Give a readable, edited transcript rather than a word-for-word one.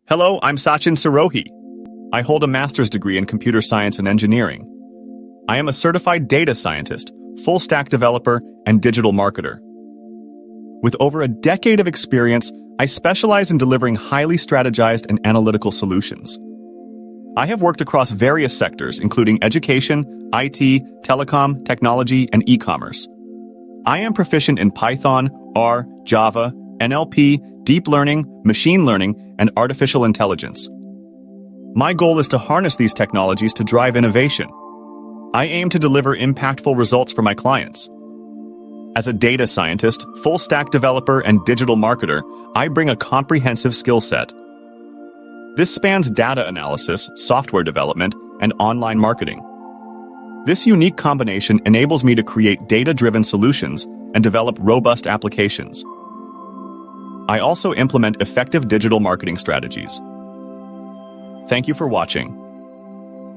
Hello, I'm Sachin Sirohi. I hold a master's degree in computer science and engineering. I am a certified data scientist, full-stack developer, and digital marketer. With over a decade of experience, I specialize in delivering highly strategized and analytical solutions. I have worked across various sectors, including education, IT, telecom, technology, and e-commerce. I am proficient in Python, R, Java, NLP, deep learning, machine learning, and artificial intelligence. My goal is to harness these technologies to drive innovation. I aim to deliver impactful results for my clients. As a data scientist, full-stack developer, and digital marketer, I bring a comprehensive skill set. This spans data analysis, software development, and online marketing. This unique combination enables me to create data-driven solutions and develop robust applications. I also implement effective digital marketing strategies. Thank you for watching.